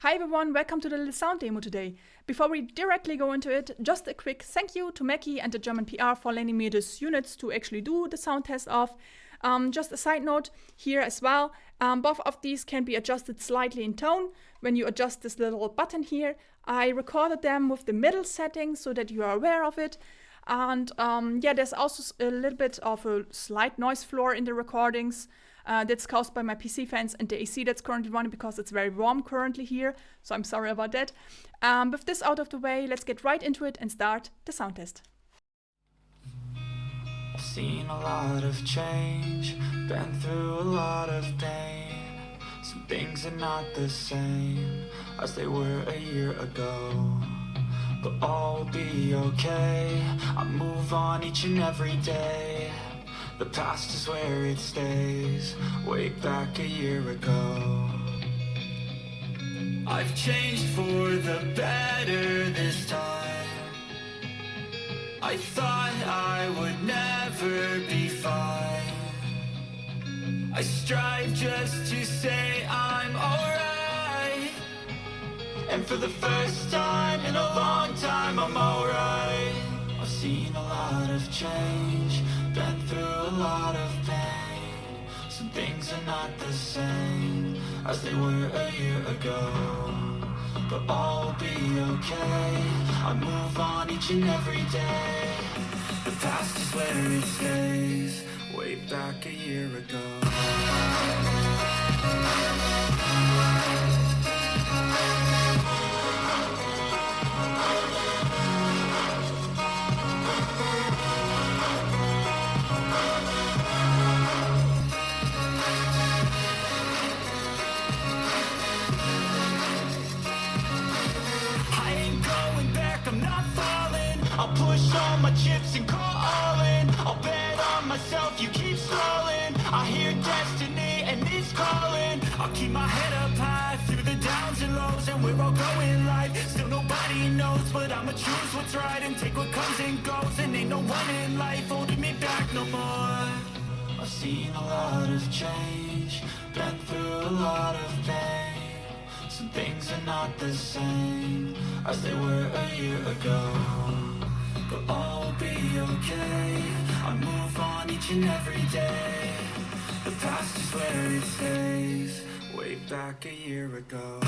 Hi everyone, welcome to the little sound demo today. Before we directly go into it, just a quick thank you to Mackie and the German PR for lending me these units to actually do the sound test of. Just a side note here as well, both of these can be adjusted slightly in tone when you adjust this little button here. I recorded them with the middle setting so that you are aware of it. And yeah, there's also a little bit of a slight noise floor in the recordings. That's caused by my PC fans and the AC that's currently running because it's very warm currently here, so I'm sorry about that. With this out of the way, let's get right into it and start the sound test. I've seen a lot of change, been through a lot of pain. Some things are not the same as they were a year ago, but all will be okay. I move on each and every day. The past is where it stays, way back a year ago. I've changed for the better this time. I thought I would never be fine. I strive just to say I'm alright. And for the first time in a long time, I'm alright. I've seen a lot of change, been through a lot of pain. Some things are not the same as they were a year ago, but all will be okay. I move on each and every day. The past is where it stays, way back a year ago. I'll push all my chips and call all in. I'll bet on myself, you keep stalling. I hear destiny and it's calling. I'll keep my head up high through the downs and lows, and we're all going live. Still nobody knows, but I'ma choose what's right and take what comes and goes. And ain't no one in life holding me back no more. I've seen a lot of change, been through a lot of pain. Some things are not the same as they were a year ago, but all will be okay. I move on each and every day. The past is where it stays, way back a year ago.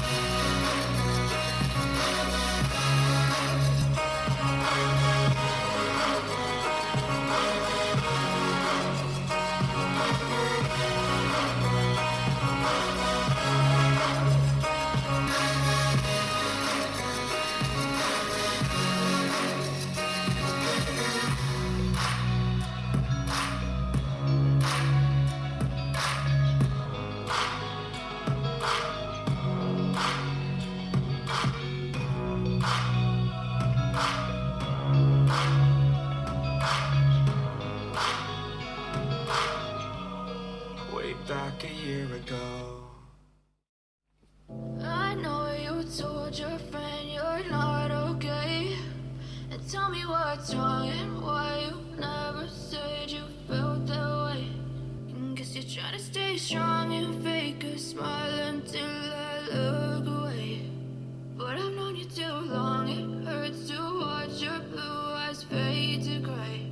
Back a year ago. I know you told your friend you're not okay, and tell me what's wrong and why you never said you felt that way. And guess you're trying to stay strong and fake a smile until I look away. But I've known you too long, it hurts to watch your blue eyes fade to gray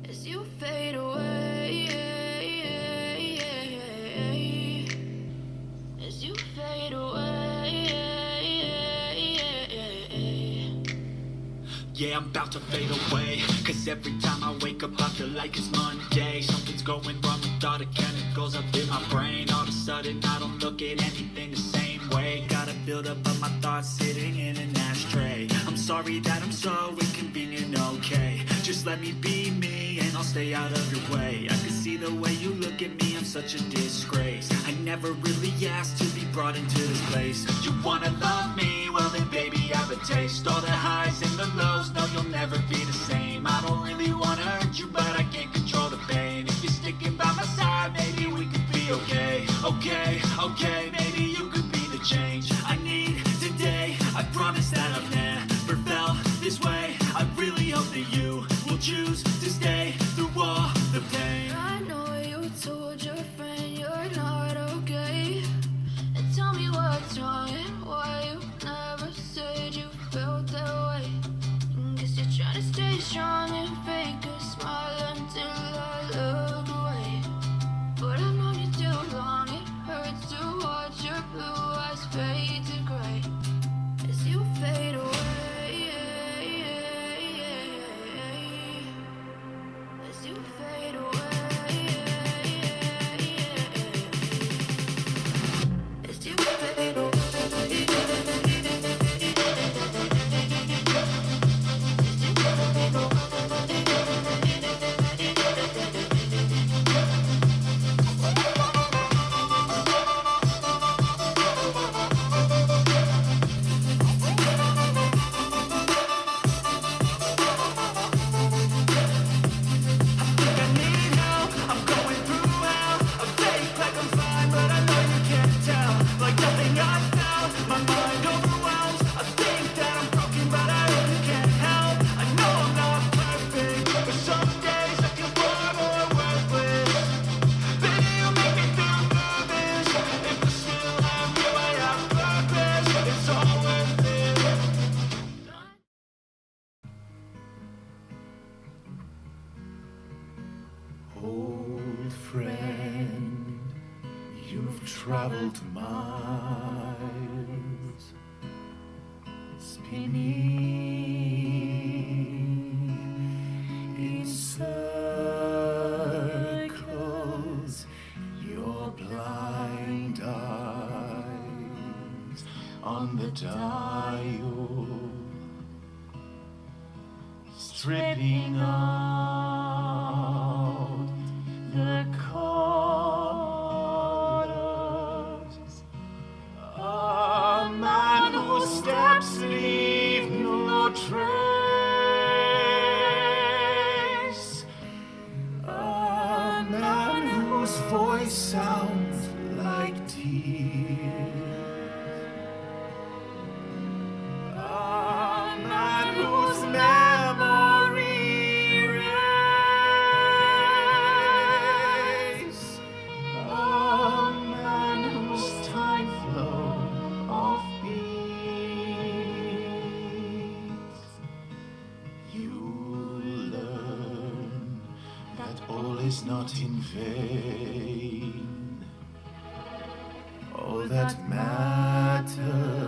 as you fade away. Yeah, I'm about to fade away, cause every time I wake up I feel like it's Monday. Something's going wrong with all the chemicals up in my brain. All of a sudden I don't look at anything the same way. Gotta build up of my thoughts sitting in an ashtray. I'm sorry that I'm so inconvenient, okay. Just let me be me and I'll stay out of your way. I can see the way you look at me, I'm such a disgrace. I never really asked to be brought into this place. You wanna love me? Well then baby have a taste. All the highs and the lows, no you'll never be the same. I don't really wanna hurt you, but I can't control the pain. If you're sticking by my side, maybe we could be okay. Okay, maybe you could be the change I need today. I promise that I've never felt this way. I really hope that you will choose to stay through all the pain. I know you told your friend you're not okay, and tell me what's wrong and why you traveled miles, spinning in circles, your blind eyes on the dial, stripping out the colors. A man whose steps leave no trace. A man whose voice sounds like tears. A man whose memory rests. A man whose time flow off beats. You learn that all is not in vain. All that matters